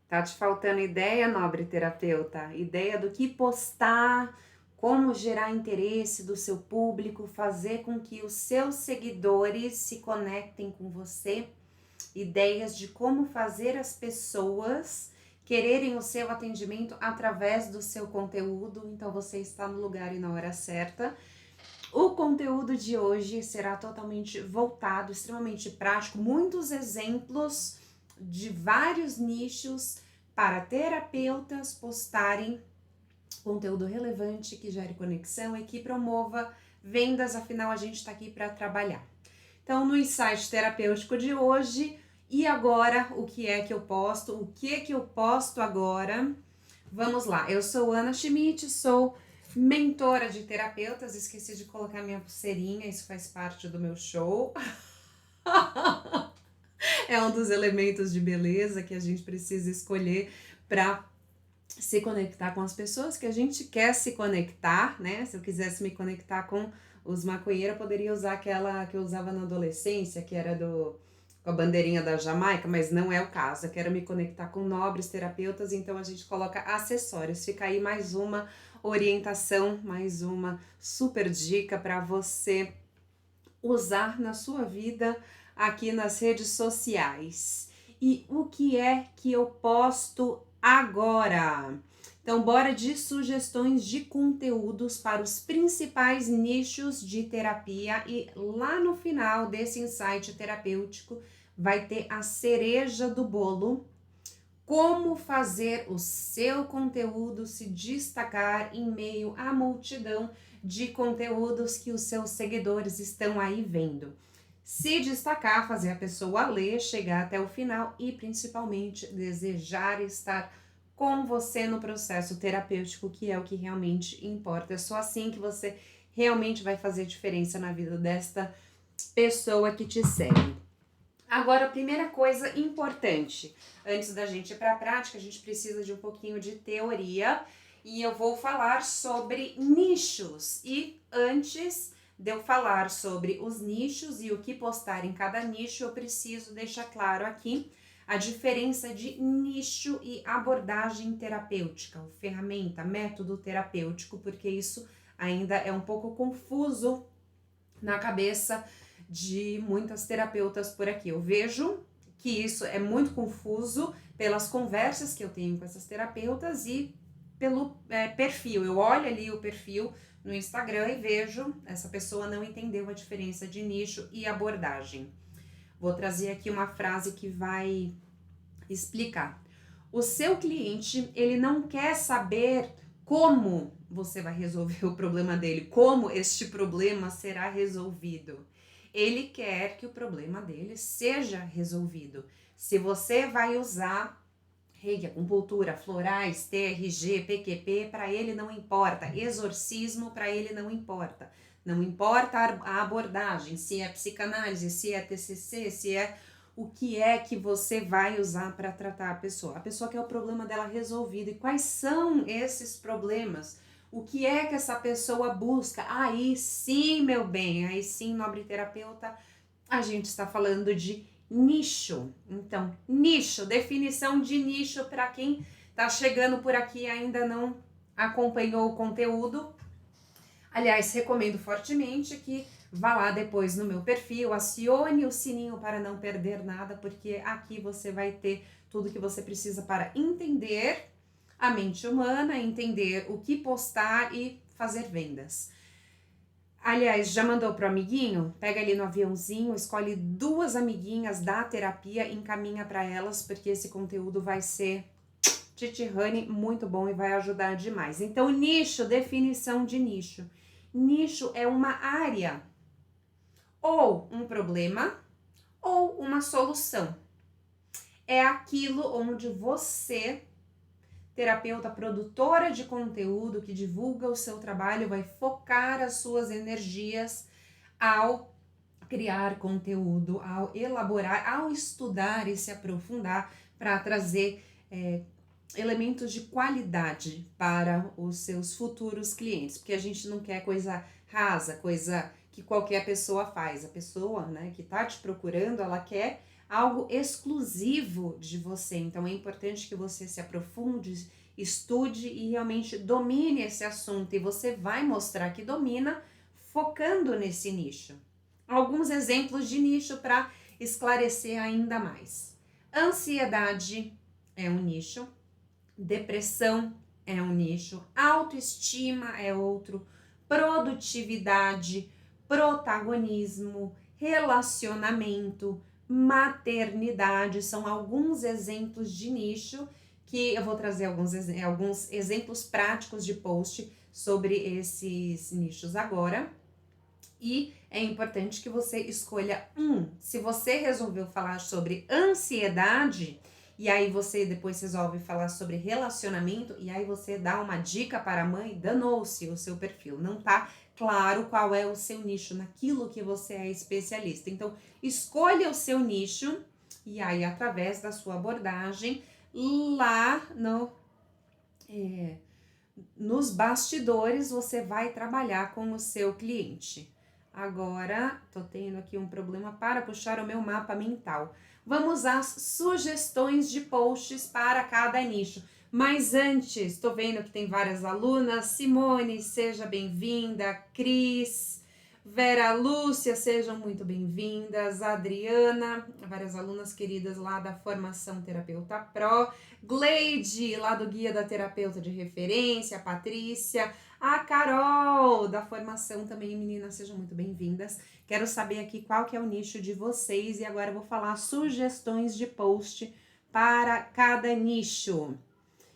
Tá te faltando ideia, nobre terapeuta? Ideia do que postar, como gerar interesse do seu público, fazer com que os seus seguidores se conectem com você, ideias de como fazer as pessoas quererem o seu atendimento através do seu conteúdo. Então você está no lugar e na hora certa. O conteúdo de hoje será totalmente voltado, extremamente prático, muitos exemplos de vários nichos para terapeutas postarem conteúdo relevante que gere conexão e que promova vendas, afinal a gente está aqui para trabalhar. Então, no insight terapêutico de hoje, e agora o que é que eu posto? O que é que eu posto agora? Vamos lá, eu sou Ana Schmidt, sou mentora de terapeutas, esqueci de colocar minha pulseirinha, isso faz parte do meu show. É um dos elementos de beleza que a gente precisa escolher para se conectar com as pessoas que a gente quer se conectar, né? Se eu quisesse me conectar com os maconheiros, eu poderia usar aquela que eu usava na adolescência, que era com a bandeirinha da Jamaica, mas não é o caso. Eu quero me conectar com nobres terapeutas, então a gente coloca acessórios. Fica aí mais uma orientação, mais uma super dica para você usar na sua vida aqui nas redes sociais. E o que é que eu posto agora? Então, bora de sugestões de conteúdos para os principais nichos de terapia e lá no final desse insight terapêutico vai ter a cereja do bolo, como fazer o seu conteúdo se destacar em meio à multidão de conteúdos que os seus seguidores estão aí vendo. Se destacar, fazer a pessoa ler, chegar até o final e principalmente desejar estar com você no processo terapêutico, que é o que realmente importa. É só assim que você realmente vai fazer diferença na vida desta pessoa que te segue. Agora, a primeira coisa importante, antes da gente ir para a prática, a gente precisa de um pouquinho de teoria e eu vou falar sobre nichos. E antes de eu falar sobre os nichos e o que postar em cada nicho, eu preciso deixar claro aqui a diferença de nicho e abordagem terapêutica, ou ferramenta, método terapêutico, porque isso ainda é um pouco confuso na cabeça de muitas terapeutas por aqui. Eu vejo que isso é muito confuso pelas conversas que eu tenho com essas terapeutas e pelo perfil. Eu olho ali o perfil no Instagram e vejo essa pessoa não entendeu a diferença de nicho e abordagem. Vou trazer aqui uma frase que vai explicar. O seu cliente, ele não quer saber como você vai resolver o problema dele, como este problema será resolvido. Ele quer que o problema dele seja resolvido. Se você vai usar reiki, acupuntura, florais, TRG, PQP, para ele não importa. Exorcismo, para ele não importa. Não importa a abordagem, se é psicanálise, se é TCC, se é o que é que você vai usar para tratar a pessoa. A pessoa quer o problema dela resolvido. E quais são esses problemas? O que é que essa pessoa busca? Aí sim, meu bem, aí sim, nobre terapeuta, a gente está falando de nicho. Então, nicho, definição de nicho para quem está chegando por aqui e ainda não acompanhou o conteúdo. Aliás, recomendo fortemente que vá lá depois no meu perfil, acione o sininho para não perder nada, porque aqui você vai ter tudo que você precisa para entender a mente humana, entender o que postar e fazer vendas. Aliás, já mandou pro amiguinho? Pega ali no aviãozinho, escolhe 2 amiguinhas da terapia, encaminha para elas, porque esse conteúdo vai ser Titi-Honey muito bom e vai ajudar demais. Então, nicho, definição de nicho. Nicho é uma área, ou um problema, ou uma solução. É aquilo onde você, terapeuta produtora de conteúdo que divulga o seu trabalho, vai focar as suas energias ao criar conteúdo, ao elaborar, ao estudar e se aprofundar para trazer elementos de qualidade para os seus futuros clientes, porque a gente não quer coisa rasa, coisa que qualquer pessoa faz. A pessoa, né, que está te procurando, ela quer algo exclusivo de você. Então é importante que você se aprofunde, estude e realmente domine esse assunto, e você vai mostrar que domina focando nesse nicho. Alguns exemplos de nicho para esclarecer ainda mais. Ansiedade é um nicho, depressão é um nicho, autoestima é outro, produtividade, protagonismo, relacionamento, maternidade são alguns exemplos de nicho que eu vou trazer alguns exemplos práticos de post sobre esses nichos agora. E é importante que você escolha um. Se você resolveu falar sobre ansiedade, e aí você depois resolve falar sobre relacionamento, e aí você dá uma dica para a mãe, danou-se o seu perfil. Não tá claro qual é o seu nicho, naquilo que você é especialista. Então, escolha o seu nicho, e aí através da sua abordagem, lá nos bastidores, você vai trabalhar com o seu cliente. Agora, tô tendo aqui um problema para puxar o meu mapa mental. Vamos às sugestões de posts para cada nicho. Mas antes, tô vendo que tem várias alunas. Simone, seja bem-vinda. Cris, Vera Lúcia, sejam muito bem-vindas. Adriana, várias alunas queridas lá da Formação Terapeuta Pro. Gleide, lá do Guia da Terapeuta de Referência. Patrícia, a Carol, da formação também, meninas, sejam muito bem-vindas. Quero saber aqui qual que é o nicho de vocês e agora eu vou falar sugestões de post para cada nicho.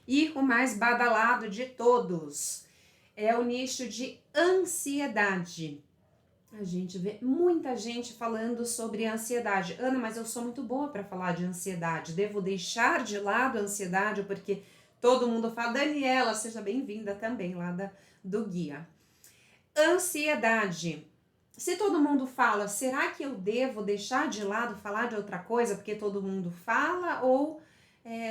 E o mais badalado de todos é o nicho de ansiedade. A gente vê muita gente falando sobre ansiedade. Ana, mas eu sou muito boa para falar de ansiedade. Devo deixar de lado a ansiedade porque todo mundo fala. Daniela, seja bem-vinda também lá do guia. Ansiedade. Se todo mundo fala, será que eu devo deixar de lado falar de outra coisa porque todo mundo fala? Ou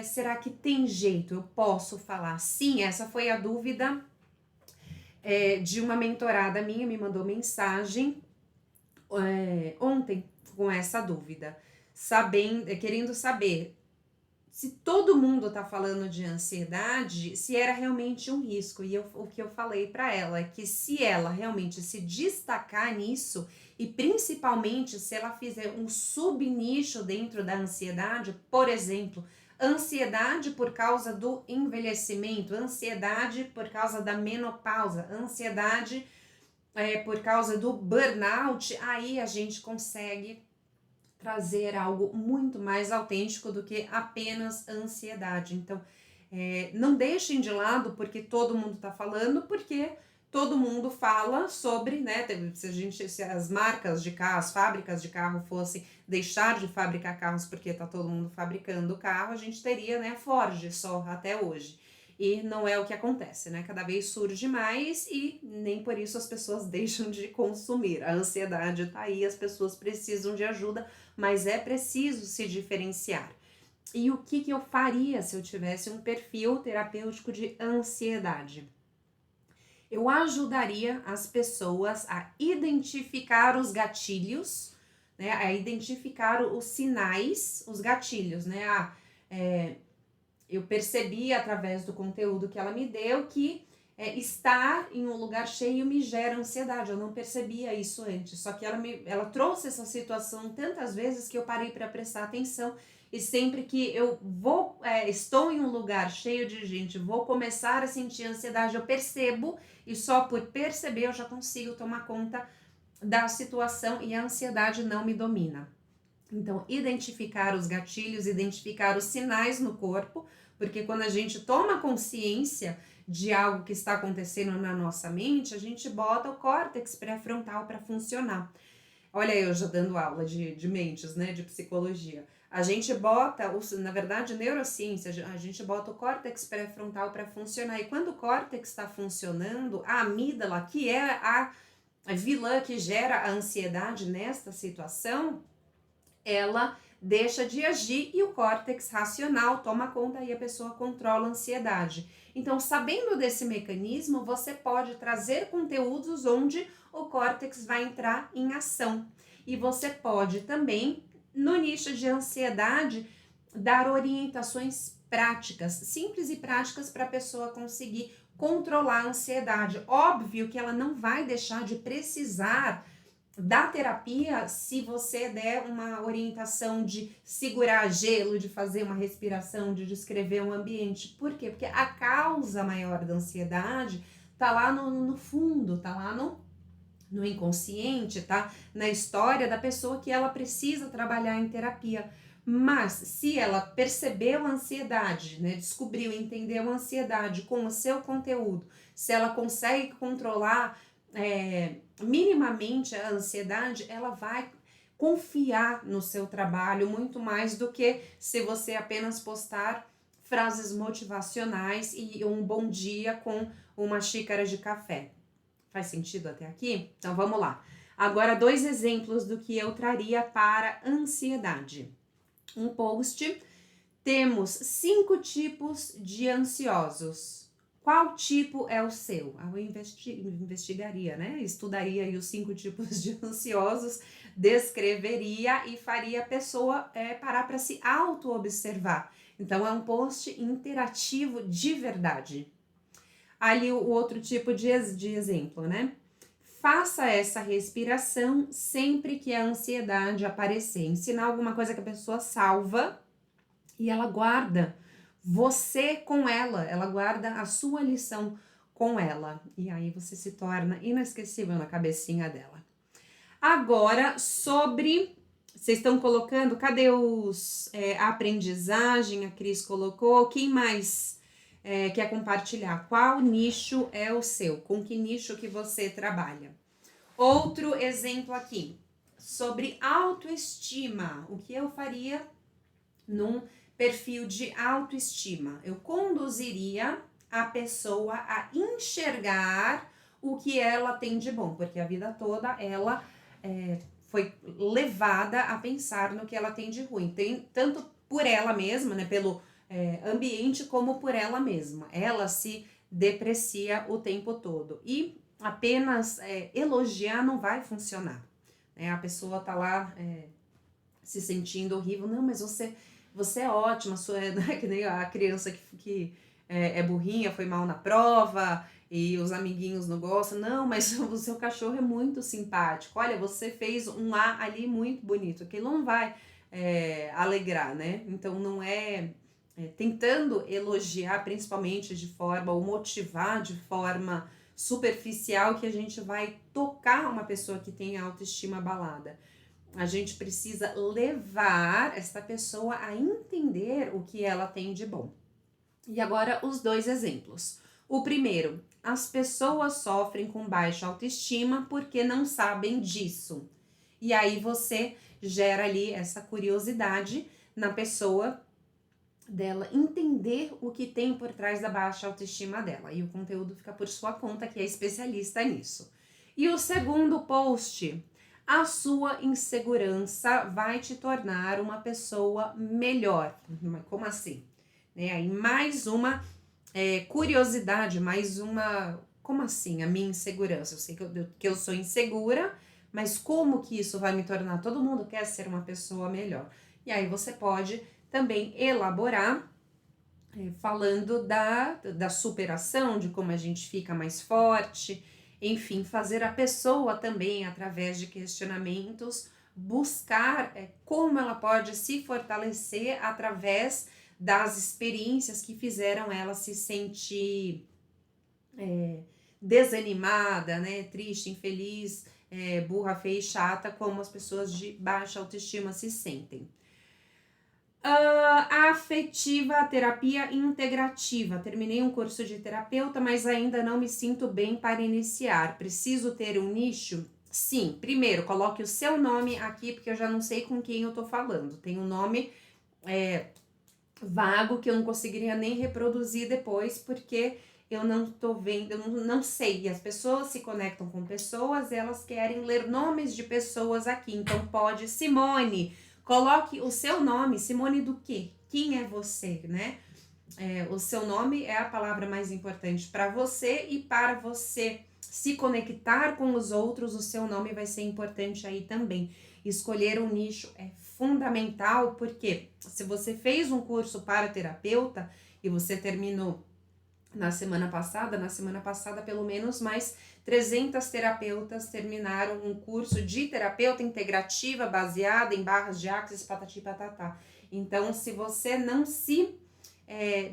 será que tem jeito? Eu posso falar? Sim, essa foi a dúvida de uma mentorada minha, me mandou mensagem ontem com essa dúvida, querendo saber se todo mundo tá falando de ansiedade, se era realmente um risco. E o que eu falei para ela é que se ela realmente se destacar nisso, e principalmente se ela fizer um subnicho dentro da ansiedade, por exemplo, ansiedade por causa do envelhecimento, ansiedade por causa da menopausa, ansiedade por causa do burnout, aí a gente consegue trazer algo muito mais autêntico do que apenas ansiedade. Então, não deixem de lado porque todo mundo está falando, porque todo mundo fala sobre, né? Se as marcas de carro, as fábricas de carro fossem deixar de fabricar carros porque tá todo mundo fabricando carro, a gente teria, né, Ford só até hoje. E não é o que acontece, né? Cada vez surge mais e nem por isso as pessoas deixam de consumir. A ansiedade tá aí, as pessoas precisam de ajuda, mas é preciso se diferenciar. E o que eu faria se eu tivesse um perfil terapêutico de ansiedade? Eu ajudaria as pessoas a identificar os gatilhos, né? A identificar os sinais, os gatilhos, né? Eu percebi através do conteúdo que ela me deu que estar em um lugar cheio me gera ansiedade. Eu não percebia isso antes, só que ela trouxe essa situação tantas vezes que eu parei para prestar atenção. E sempre que eu estou em um lugar cheio de gente, vou começar a sentir ansiedade, eu percebo, e só por perceber eu já consigo tomar conta da situação e a ansiedade não me domina. Então, identificar os gatilhos, identificar os sinais no corpo, porque quando a gente toma consciência de algo que está acontecendo na nossa mente, a gente bota o córtex pré-frontal para funcionar. Olha, eu já dando aula de mentes, né, de psicologia. A gente bota, na verdade, neurociência, a gente bota o córtex pré-frontal para funcionar. E quando o córtex está funcionando, a amígdala, que é a vilã que gera a ansiedade nesta situação, ela deixa de agir e o córtex racional toma conta e a pessoa controla a ansiedade. Então, sabendo desse mecanismo, você pode trazer conteúdos onde o córtex vai entrar em ação. E você pode também no nicho de ansiedade, dar orientações práticas, simples e práticas para a pessoa conseguir controlar a ansiedade. Óbvio que ela não vai deixar de precisar da terapia se você der uma orientação de segurar gelo, de fazer uma respiração, de descrever um ambiente. Por quê? Porque a causa maior da ansiedade tá lá no fundo, tá lá no inconsciente, tá? Na história da pessoa que ela precisa trabalhar em terapia. Mas se ela percebeu a ansiedade, né, descobriu, entendeu a ansiedade com o seu conteúdo, se ela consegue controlar minimamente a ansiedade, ela vai confiar no seu trabalho muito mais do que se você apenas postar frases motivacionais e um bom dia com uma xícara de café. Faz sentido até aqui? Então vamos lá. Agora, 2 exemplos do que eu traria para ansiedade. Um post, temos 5 tipos de ansiosos. Qual tipo é o seu? Eu investigaria, né? Estudaria aí os 5 tipos de ansiosos, descreveria e faria a pessoa parar para se auto-observar. Então, é um post interativo de verdade. Ali o outro tipo de exemplo, né? Faça essa respiração sempre que a ansiedade aparecer. Ensinar alguma coisa que a pessoa salva e ela guarda você com ela guarda a sua lição com ela. E aí você se torna inesquecível na cabecinha dela. Agora, vocês estão colocando, cadê a aprendizagem? A Cris colocou. Quem mais quer compartilhar? Qual nicho é o seu? Com que nicho que você trabalha? Outro exemplo aqui, sobre autoestima. O que eu faria num perfil de autoestima? Eu conduziria a pessoa a enxergar o que ela tem de bom, porque a vida toda ela foi levada a pensar no que ela tem de ruim, tanto por ela mesma, né, pelo ambiente, como por ela mesma. Ela se deprecia o tempo todo e apenas elogiar não vai funcionar. A pessoa tá lá se sentindo horrível. Não, mas você é ótima, que nem a criança que é burrinha, foi mal na prova e os amiguinhos não gostam. Não, mas o seu cachorro é muito simpático. Olha, você fez um A ali muito bonito. Aquilo não vai alegrar, né? Então não tentando elogiar principalmente de forma, ou motivar de forma superficial, que a gente vai tocar uma pessoa que tem autoestima abalada. A gente precisa levar essa pessoa a entender o que ela tem de bom. E agora os 2 exemplos. O primeiro, as pessoas sofrem com baixa autoestima porque não sabem disso. E aí você gera ali essa curiosidade na pessoa dela entender o que tem por trás da baixa autoestima dela. E o conteúdo fica por sua conta, que é especialista nisso. E o segundo post, a sua insegurança vai te tornar uma pessoa melhor. Como assim? Aí mais uma curiosidade, mais uma... Como assim a minha insegurança? Eu sei que eu sou insegura, mas como que isso vai me tornar? Todo mundo quer ser uma pessoa melhor. E aí você pode também elaborar, falando da superação, de como a gente fica mais forte, enfim, fazer a pessoa também, através de questionamentos, buscar como ela pode se fortalecer através das experiências que fizeram ela se sentir desanimada, né, triste, infeliz, burra, feia e chata, como as pessoas de baixa autoestima se sentem. Afetiva, terapia integrativa. Terminei um curso de terapeuta, mas ainda não me sinto bem para iniciar. Preciso ter um nicho? Sim. Primeiro, coloque o seu nome aqui, porque eu já não sei com quem eu tô falando. Tem um nome vago que eu não conseguiria nem reproduzir depois, porque eu não tô vendo, eu não sei. E as pessoas se conectam com pessoas, elas querem ler nomes de pessoas aqui. Então pode, Simone, coloque o seu nome. Simone do quê? Quem é você, né? O seu nome é a palavra mais importante para você, e para você se conectar com os outros, o seu nome vai ser importante aí também. escolher um nicho é fundamental, porque se você fez um curso para terapeuta e você terminou na semana passada pelo menos mais 300 terapeutas terminaram um curso de terapeuta integrativa baseada em barras de axis, patati patatá. Então, se você não se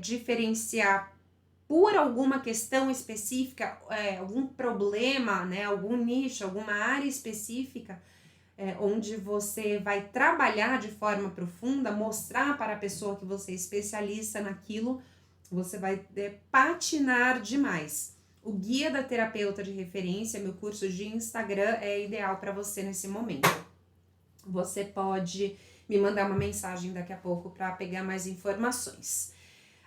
diferenciar por alguma questão específica, algum problema, né, algum nicho, alguma área específica, onde você vai trabalhar de forma profunda, mostrar para a pessoa que você é especialista naquilo, você vai patinar demais. O Guia da Terapeuta de Referência, meu curso de Instagram, é ideal para você nesse momento. Você pode me mandar uma mensagem daqui a pouco para pegar mais informações.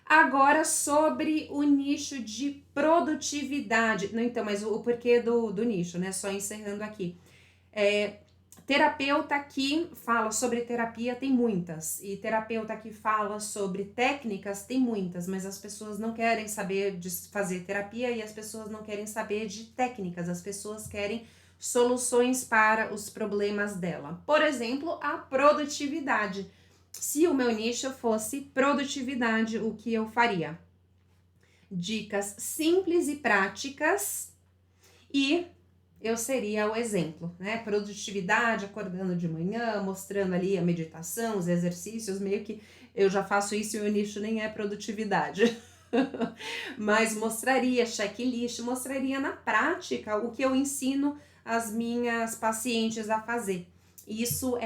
Agora, sobre o nicho de produtividade. Não, então, mas o porquê do nicho, né? Só encerrando aqui. Terapeuta que fala sobre terapia tem muitas, e terapeuta que fala sobre técnicas tem muitas, mas as pessoas não querem saber de fazer terapia e as pessoas não querem saber de técnicas, as pessoas querem soluções para os problemas dela. Por exemplo, a produtividade. Se o meu nicho fosse produtividade, o que eu faria? Dicas simples e práticas e eu seria o exemplo, né? Produtividade, acordando de manhã, mostrando ali a meditação, os exercícios, meio que eu já faço isso e o nicho nem é produtividade. Mas mostraria checklist, mostraria na prática o que eu ensino as minhas pacientes a fazer. Isso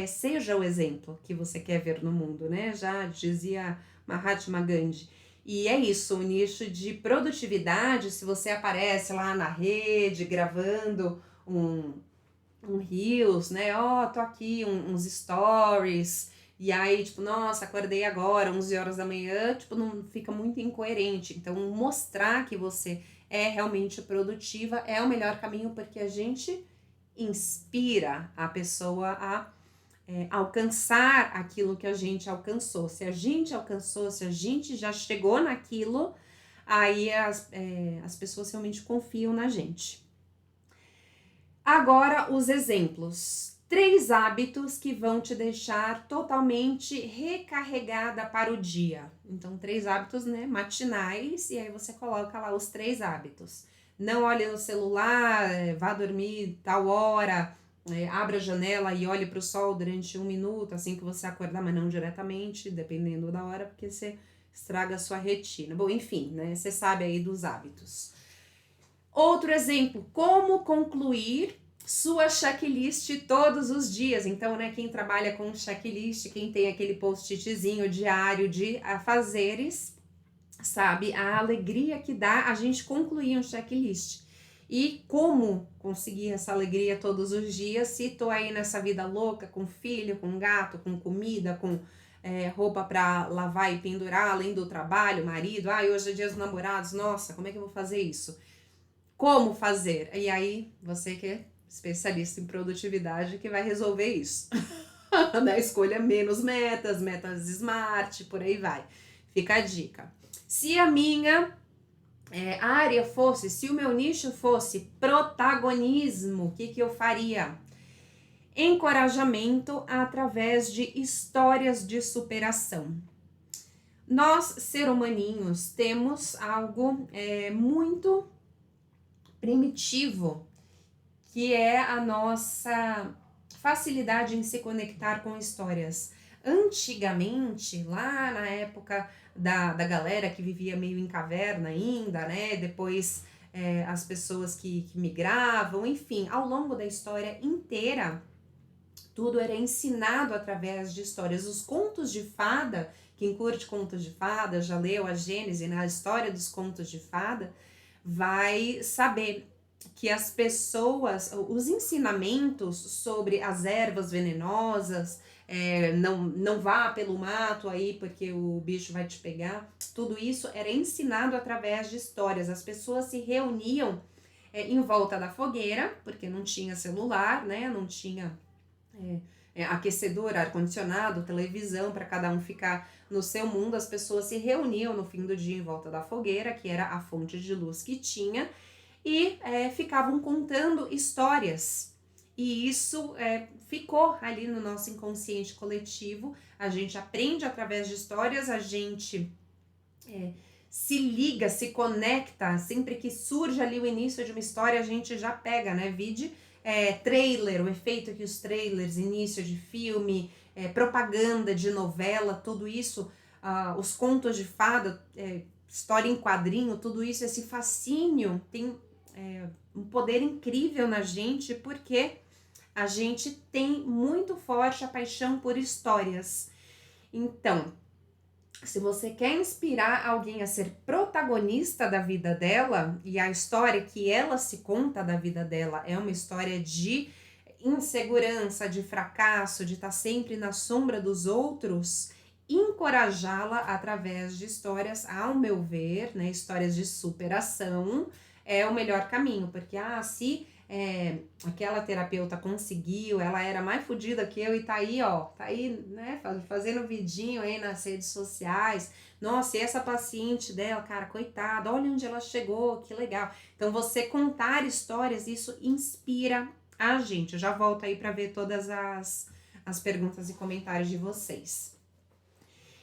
seja o exemplo que você quer ver no mundo, né? Já dizia Mahatma Gandhi. E é isso, o nicho de produtividade, se você aparece lá na rede gravando um Reels, né? Tô aqui, uns stories, e aí, tipo, nossa, acordei agora, 11 horas da manhã, tipo, não fica muito incoerente. Então, mostrar que você é realmente produtiva é o melhor caminho, porque a gente inspira a pessoa a alcançar aquilo que a gente alcançou. Se a gente alcançou, se a gente já chegou naquilo, aí as pessoas realmente confiam na gente. Agora, os exemplos. 3 hábitos que vão te deixar totalmente recarregada para o dia. Então, 3 hábitos, né, matinais, e aí você coloca lá os 3 hábitos. Não olhe no celular, vá dormir tal hora, abra a janela e olhe para o sol durante 1 minuto, assim que você acordar, mas não diretamente, dependendo da hora, porque você estraga a sua retina. Bom, enfim, né, você sabe aí dos hábitos. Outro exemplo, como concluir sua checklist todos os dias. Então, né, quem trabalha com checklist, quem tem aquele post-itzinho diário de afazeres, sabe a alegria que dá a gente concluir um checklist. E como conseguir essa alegria todos os dias se tô aí nessa vida louca, com filho, com gato, com comida, com roupa para lavar e pendurar, além do trabalho, marido, hoje é dia dos namorados, nossa, como é que eu vou fazer isso? Como fazer? E aí, você que é especialista em produtividade, que vai resolver isso. Né? Escolha menos metas smart, por aí vai. Fica a dica. Se a minha área fosse, se o meu nicho fosse protagonismo, o que eu faria? Encorajamento através de histórias de superação. Nós, ser humaninhos, temos algo muito primitivo, que é a nossa facilidade em se conectar com histórias. Antigamente, lá na época da galera que vivia meio em caverna ainda, né? Depois as pessoas que migravam, enfim, ao longo da história inteira, tudo era ensinado através de histórias. Os contos de fada, quem curte contos de fada, já leu a Gênese, né? A história dos contos de fada, vai saber que as pessoas, os ensinamentos sobre as ervas venenosas, não vá pelo mato aí porque o bicho vai te pegar, tudo isso era ensinado através de histórias. As pessoas se reuniam em volta da fogueira, porque não tinha celular, né? Não tinha aquecedor, ar-condicionado, televisão, para cada um ficar no seu mundo. As pessoas se reuniam no fim do dia em volta da fogueira, que era a fonte de luz que tinha, e ficavam contando histórias. e isso ficou ali no nosso inconsciente coletivo. A gente aprende através de histórias, a gente se liga, se conecta, sempre que surge ali o início de uma história, a gente já pega, né? Vide trailer, o efeito que os trailers, início de filme, propaganda de novela, tudo isso, os contos de fada, história em quadrinho, tudo isso, esse fascínio tem um poder incrível na gente, porque a gente tem muito forte a paixão por histórias. Então, se você quer inspirar alguém a ser protagonista da vida dela, e a história que ela se conta da vida dela é uma história de insegurança, de fracasso, de estar sempre na sombra dos outros, encorajá-la através de histórias, ao meu ver, né, histórias de superação, é o melhor caminho, porque se aquela terapeuta conseguiu, ela era mais fodida que eu e tá aí, né, fazendo vidinho aí nas redes sociais. Nossa, e essa paciente dela, cara, coitada, olha onde ela chegou, que legal. Então, você contar histórias, isso inspira a gente. Eu já volto aí para ver todas as perguntas e comentários de vocês.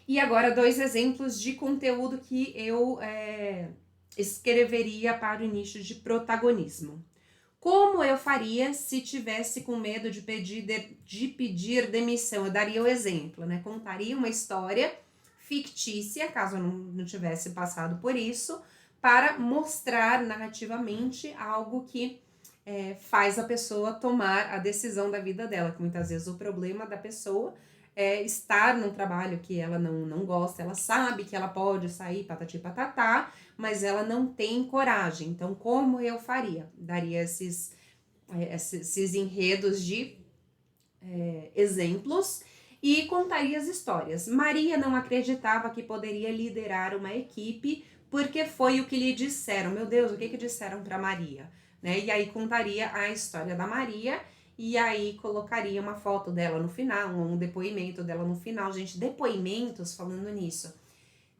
E agora, 2 exemplos de conteúdo que eu escreveria para o nicho de protagonismo. Como eu faria se tivesse com medo de pedir demissão? Eu daria o exemplo, né? Contaria uma história fictícia, caso eu não tivesse passado por isso, para mostrar narrativamente algo que faz a pessoa tomar a decisão da vida dela, que muitas vezes o problema da pessoa é estar num trabalho que ela não gosta, ela sabe que ela pode sair patati patatá, mas ela não tem coragem. Então, como eu faria? Daria esses enredos de exemplos e contaria as histórias. Maria não acreditava que poderia liderar uma equipe porque foi o que lhe disseram. Meu Deus, o que disseram para Maria? Né? E aí contaria a história da Maria e aí colocaria uma foto dela no final, um depoimento dela no final. Gente, depoimentos, falando nisso,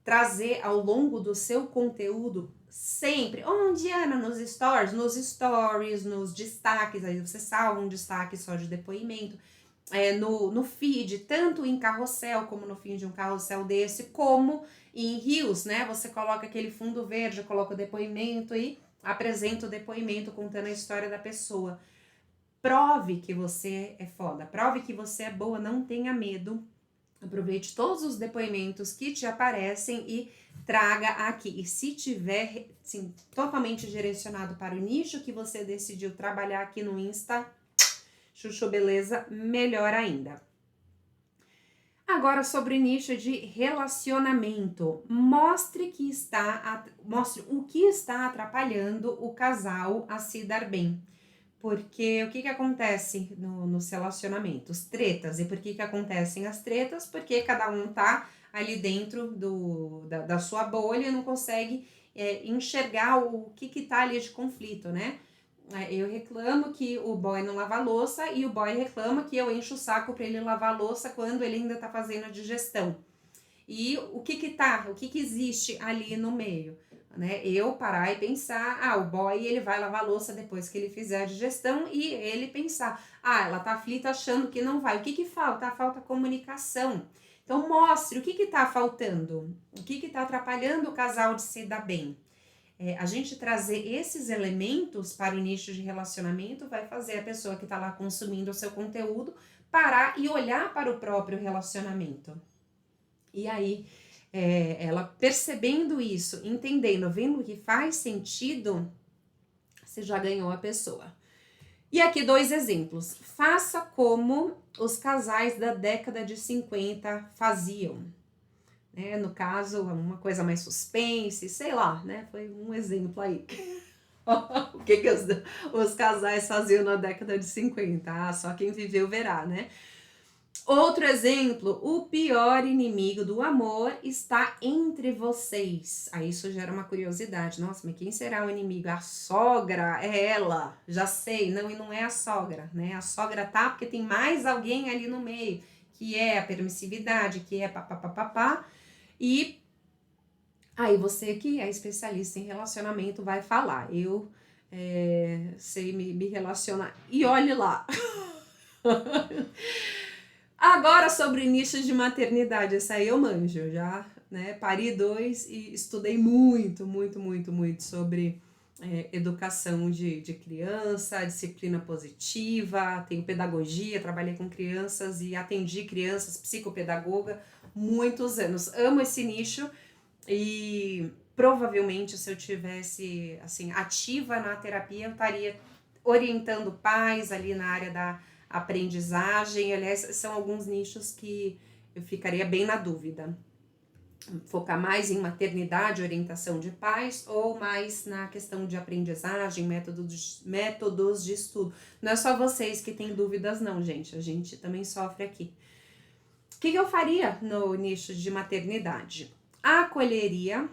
trazer ao longo do seu conteúdo sempre, onde, Ana? Nos stories, nos destaques, aí você salva um destaque só de depoimento, no feed, tanto em carrossel, como no fim de um carrossel desse, como em reels, né? Você coloca aquele fundo verde, coloca o depoimento e apresenta o depoimento contando a história da pessoa. Prove que você é foda, prove que você é boa, não tenha medo. Aproveite todos os depoimentos que te aparecem e traga aqui. E se tiver, sim, totalmente direcionado para o nicho que você decidiu trabalhar aqui no Insta, chuchu beleza, melhor ainda. Agora, sobre o nicho de relacionamento, mostre o que está atrapalhando o casal a se dar bem. Porque o que acontece nos relacionamentos? Tretas. E por que acontecem as tretas? Porque cada um tá ali dentro da sua bolha e não consegue enxergar o que tá ali de conflito, né? Eu reclamo que o boy não lava a louça e o boy reclama que eu encho o saco para ele lavar a louça quando ele ainda tá fazendo a digestão. E o que existe ali no meio? Né? Eu parar e pensar, o boy ele vai lavar a louça depois que ele fizer a digestão, e ele pensar, ela tá aflita achando que não vai. O que falta? Falta comunicação. Então mostre o que tá faltando, o que tá atrapalhando o casal de se dar bem. A gente trazer esses elementos para o nicho de relacionamento vai fazer a pessoa que está lá consumindo o seu conteúdo parar e olhar para o próprio relacionamento. E aí, ela percebendo isso, entendendo, vendo que faz sentido, você já ganhou a pessoa. E aqui 2 exemplos. Faça como os casais da década de 50 faziam. No caso, uma coisa mais suspense, sei lá, né? Foi um exemplo aí. O que os casais faziam na década de 50? Só quem viveu verá, né? Outro exemplo, o pior inimigo do amor está entre vocês. Aí isso gera uma curiosidade. Nossa, mas quem será o inimigo? A sogra? É ela? Já sei. Não, e não é a sogra, né? A sogra tá porque tem mais alguém ali no meio, que é a permissividade, que é papapá. E aí você que é especialista em relacionamento vai falar. Eu sei me relacionar. E olhe lá. Agora sobre nichos de maternidade, essa aí eu manjo já, né? Pari 2 e estudei muito sobre educação de criança, disciplina positiva, tenho pedagogia, trabalhei com crianças e atendi crianças, psicopedagoga, muitos anos. Amo esse nicho e provavelmente se eu tivesse assim ativa na terapia, eu estaria orientando pais ali na área da aprendizagem. Aliás, são alguns nichos que eu ficaria bem na dúvida. Focar mais em maternidade, orientação de pais, ou mais na questão de aprendizagem, métodos de estudo. Não é só vocês que têm dúvidas não, gente. A gente também sofre aqui. O que eu faria no nicho de maternidade? Acolheria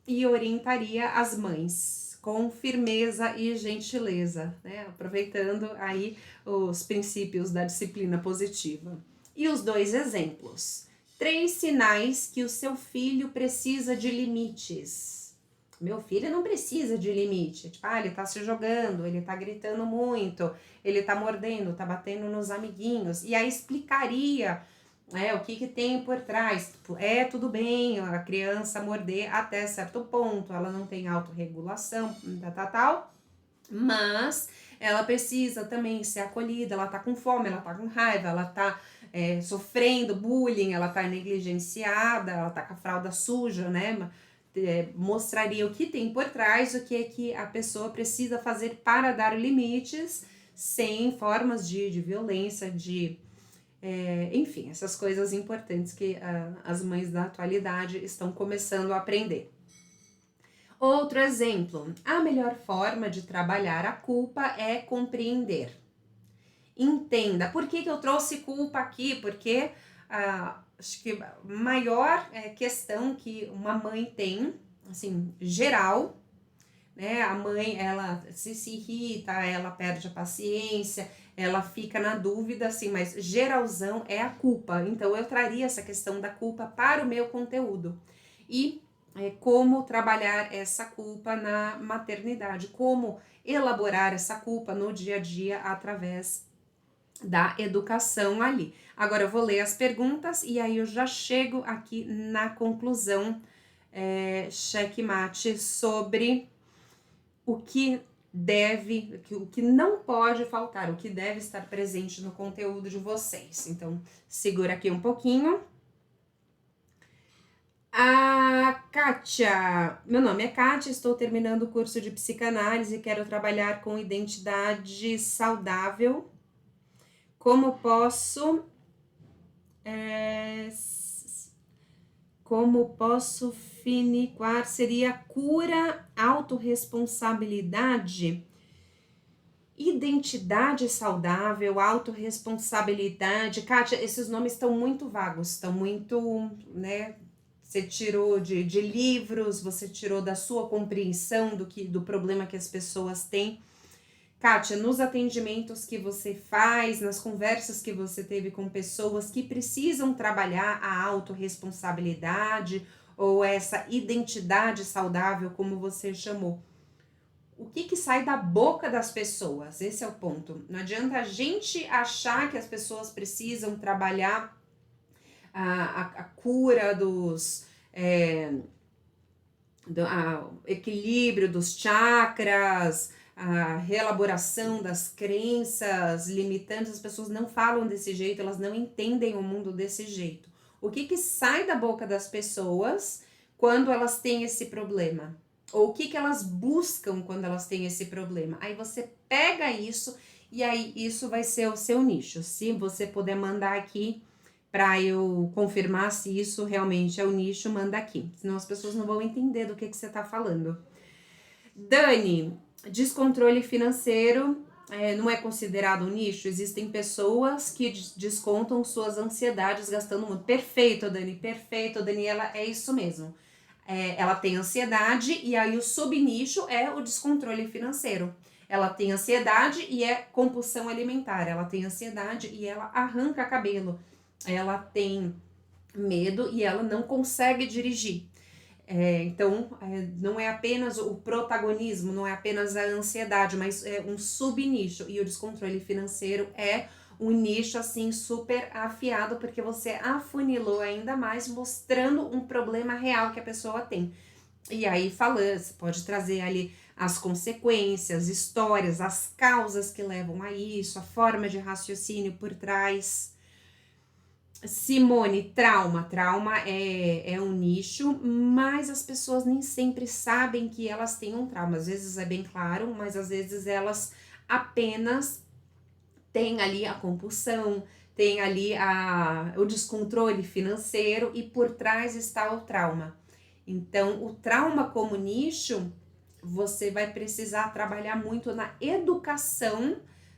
e orientaria as mães com firmeza e gentileza, né? Aproveitando aí os princípios da disciplina positiva. E os 2 exemplos. 3 sinais que o seu filho precisa de limites. Meu filho não precisa de limite. Tipo, ele tá se jogando, ele tá gritando muito, ele tá mordendo, tá batendo nos amiguinhos. E aí explicaria o que tem por trás. Tudo bem a criança morder até certo ponto, ela não tem autorregulação, tal, mas ela precisa também ser acolhida, ela tá com fome, ela tá com raiva, ela tá sofrendo bullying, ela tá negligenciada, ela tá com a fralda suja, né? Mostraria o que tem por trás, o que é que a pessoa precisa fazer para dar limites, sem formas de violência, enfim, essas coisas importantes que as mães da atualidade estão começando a aprender. Outro exemplo, a melhor forma de trabalhar a culpa é compreender. Entenda, por que eu trouxe culpa aqui? Porque acho que a maior questão que uma mãe tem, assim, geral, né? A mãe, ela se irrita, ela perde a paciência, ela fica na dúvida, assim, mas geralzão é a culpa. Então, eu traria essa questão da culpa para o meu conteúdo. E como trabalhar essa culpa na maternidade, como elaborar essa culpa no dia a dia através da educação ali. Agora eu vou ler as perguntas e aí eu já chego aqui na conclusão, checkmate, sobre o que o que não pode faltar, o que deve estar presente no conteúdo de vocês. Então, segura aqui um pouquinho. A Kátia, meu nome é Kátia, estou terminando o curso de psicanálise e quero trabalhar com identidade saudável. Como posso finiquar? Seria cura, autorresponsabilidade, identidade saudável, autorresponsabilidade. Kátia, esses nomes estão muito vagos, estão muito, né? Você tirou de livros, você tirou da sua compreensão do problema que as pessoas têm. Kátia, nos atendimentos que você faz, nas conversas que você teve com pessoas que precisam trabalhar a autorresponsabilidade ou essa identidade saudável, como você chamou, o que sai da boca das pessoas? Esse é o ponto. Não adianta a gente achar que as pessoas precisam trabalhar a cura dos... equilíbrio dos chakras, a reelaboração das crenças limitantes. As pessoas não falam desse jeito, elas não entendem o mundo desse jeito. O que sai da boca das pessoas quando elas têm esse problema? Ou o que elas buscam quando elas têm esse problema? Aí você pega isso e aí isso vai ser o seu nicho. Se você puder mandar aqui para eu confirmar se isso realmente é o nicho, manda aqui. Senão as pessoas não vão entender do que você está falando. Dani, descontrole financeiro não é considerado um nicho? Existem pessoas que descontam suas ansiedades gastando muito. Perfeito, Dani, perfeito, Daniela, é isso mesmo. Ela tem ansiedade e aí o subnicho é o descontrole financeiro. Ela tem ansiedade e é compulsão alimentar. Ela tem ansiedade e ela arranca cabelo. Ela tem medo e ela não consegue dirigir. Não é apenas o protagonismo, não é apenas a ansiedade, mas é um subnicho. E o descontrole financeiro é um nicho assim super afiado, porque você afunilou ainda mais, mostrando um problema real que a pessoa tem. E aí falando, você pode trazer ali as consequências, histórias, as causas que levam a isso, a forma de raciocínio por trás. Simone, trauma. Trauma é um nicho, mas as pessoas nem sempre sabem que elas têm um trauma. Às vezes é bem claro, mas às vezes elas apenas têm ali a compulsão, tem ali o descontrole financeiro e por trás está o trauma. Então, o trauma como nicho, você vai precisar trabalhar muito na educação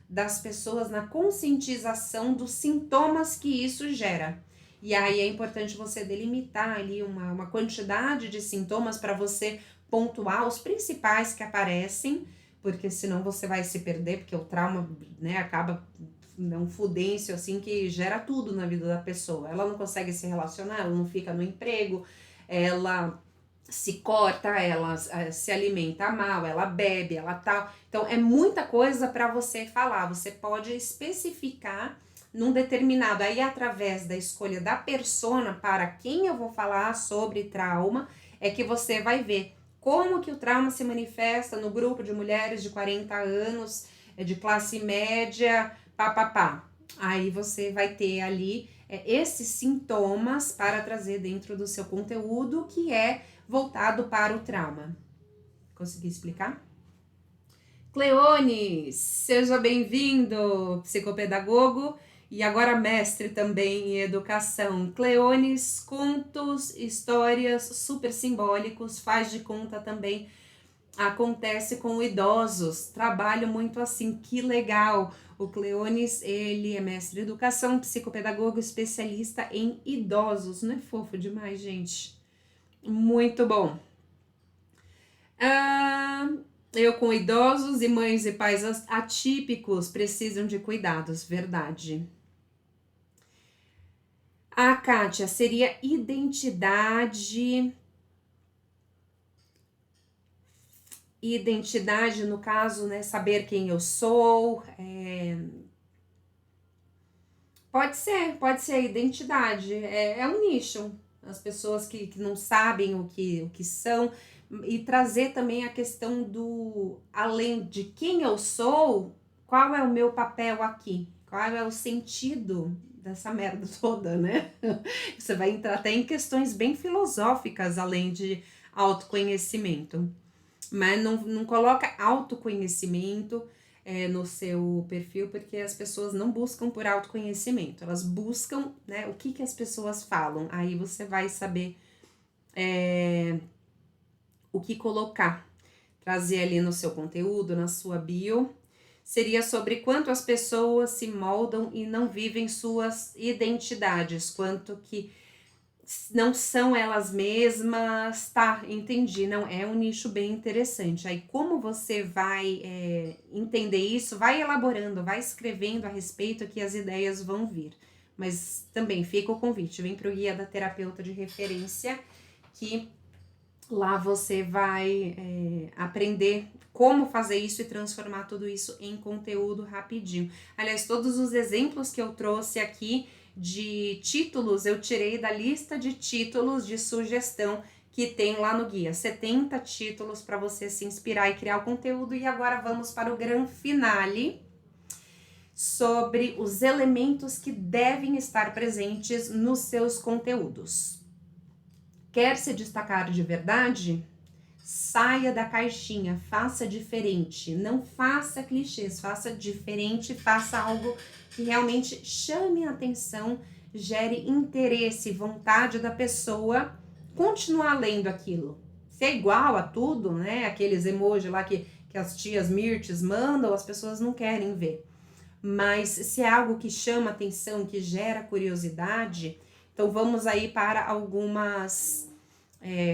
das pessoas, na conscientização dos sintomas que isso gera. E aí é importante você delimitar ali uma quantidade de sintomas para você pontuar os principais que aparecem, porque senão você vai se perder, porque o trauma, né, acaba um fudêncio assim que gera tudo na vida da pessoa. Ela não consegue se relacionar, ela não fica no emprego, ela se corta, ela se alimenta mal, ela bebe, ela tal. Então é muita coisa para você falar. Você pode especificar num determinado, aí através da escolha da persona para quem eu vou falar sobre trauma, é que você vai ver como que o trauma se manifesta no grupo de mulheres de 40 anos, de classe média, papapá. Aí você vai ter ali esses sintomas para trazer dentro do seu conteúdo, que é voltado para o trauma. Consegui explicar? Cleone, seja bem-vindo, psicopedagogo e agora mestre também em educação. Cleones, contos, histórias super simbólicos, faz de conta também. Acontece com idosos, trabalho muito assim, que legal. O Cleones, ele é mestre em educação, psicopedagogo, especialista em idosos. Não é fofo demais, gente? Muito bom. Eu com idosos e mães e pais atípicos precisam de cuidados, verdade. A Kátia, seria identidade. Identidade, no caso, né? Saber quem eu sou. Pode ser identidade. É um nicho. As pessoas que não sabem o que são. E trazer também a questão do, além de quem eu sou, qual é o meu papel aqui? Qual é o sentido dessa merda toda, né? Você vai entrar até em questões bem filosóficas, além de autoconhecimento. Mas não coloca autoconhecimento no seu perfil, porque as pessoas não buscam por autoconhecimento, elas buscam, né, o que as pessoas falam. Aí você vai saber o que colocar, trazer ali no seu conteúdo, na sua bio. Seria sobre quanto as pessoas se moldam e não vivem suas identidades, quanto que não são elas mesmas, tá, entendi, não, é um nicho bem interessante. Aí como você vai entender isso, vai elaborando, vai escrevendo a respeito que as ideias vão vir. Mas também fica o convite, vem pro Guia da Terapeuta de Referência, que lá você vai aprender como fazer isso e transformar tudo isso em conteúdo rapidinho. Aliás, todos os exemplos que eu trouxe aqui de títulos, eu tirei da lista de títulos de sugestão que tem lá no guia. 70 títulos para você se inspirar e criar o conteúdo. E agora vamos para o grande finale sobre os elementos que devem estar presentes nos seus conteúdos. Quer se destacar de verdade? Saia da caixinha, faça diferente, não faça clichês, faça diferente, faça algo que realmente chame a atenção, gere interesse, vontade da pessoa continuar lendo aquilo. Se é igual a tudo, né? Aqueles emojis lá que as tias Mirtes mandam, as pessoas não querem ver. Mas se é algo que chama atenção, que gera curiosidade, então vamos aí para algumas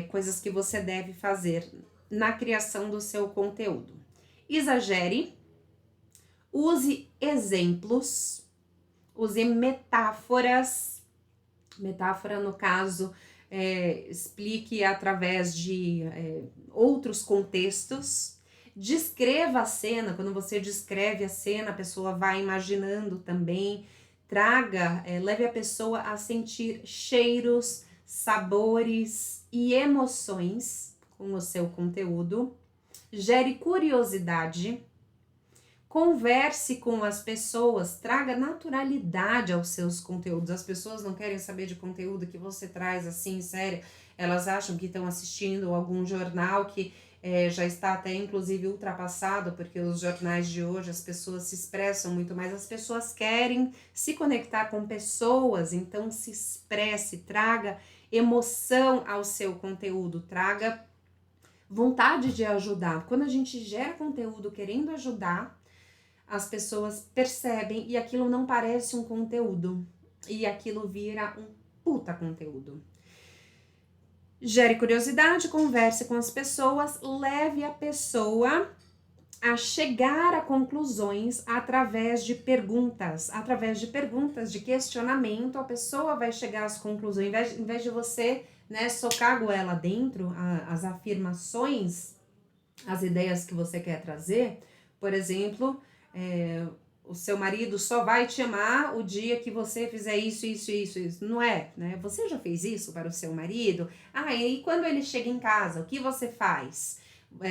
coisas que você deve fazer na criação do seu conteúdo. Exagere, use exemplos, use metáforas. Metáfora, no caso, explique através de outros contextos. Descreva a cena, quando você descreve a cena, a pessoa vai imaginando também. Traga, leve a pessoa a sentir cheiros, sabores e emoções com o seu conteúdo. Gere curiosidade. Converse com as pessoas, traga naturalidade aos seus conteúdos. As pessoas não querem saber de conteúdo que você traz assim, sério. Elas acham que estão assistindo algum jornal que já está até inclusive ultrapassado, porque os jornais de hoje as pessoas se expressam muito mais. As pessoas querem se conectar com pessoas, então se expresse, traga emoção ao seu conteúdo, traga vontade de ajudar. Quando a gente gera conteúdo querendo ajudar, as pessoas percebem e aquilo não parece um conteúdo. E aquilo vira um puta conteúdo. Gere curiosidade, converse com as pessoas, leve a pessoa a chegar a conclusões através de perguntas. Através de perguntas, de questionamento, a pessoa vai chegar às conclusões. Em vez de você, né, socar a goela dentro, as afirmações, as ideias que você quer trazer, por exemplo, o seu marido só vai te amar o dia que você fizer isso, isso, isso, isso. Não é, né? Você já fez isso para o seu marido? Ah, e quando ele chega em casa, o que você faz?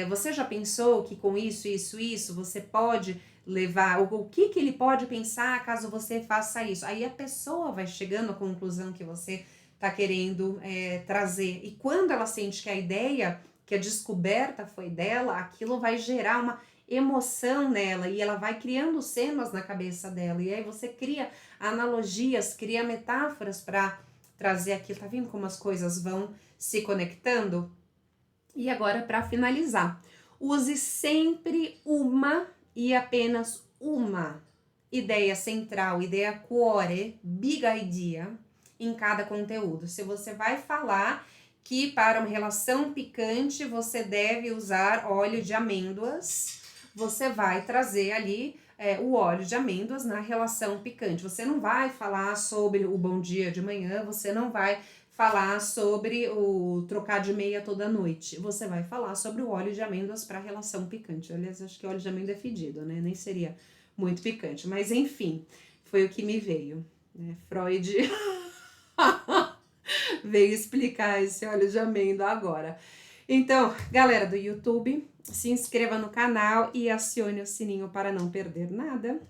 Você já pensou que com isso, isso, isso, você pode levar, o que ele pode pensar caso você faça isso? Aí a pessoa vai chegando à conclusão que você está querendo trazer. E quando ela sente que a ideia, que a descoberta foi dela, aquilo vai gerar uma emoção nela e ela vai criando cenas na cabeça dela. E aí você cria analogias, cria metáforas para trazer aquilo. Tá vendo como as coisas vão se conectando? E agora, para finalizar, use sempre uma e apenas uma ideia central, ideia core, big idea em cada conteúdo. Se você vai falar que para uma relação picante você deve usar óleo de amêndoas, você vai trazer ali o óleo de amêndoas na relação picante. Você não vai falar sobre o bom dia de manhã, você não vai falar sobre o trocar de meia toda noite. Você vai falar sobre o óleo de amêndoas para relação picante. Aliás, acho que óleo de amêndoa é fedido, né? Nem seria muito picante. Mas enfim, foi o que me veio. Freud veio explicar esse óleo de amêndoa agora. Então, galera do YouTube, se inscreva no canal e acione o sininho para não perder nada.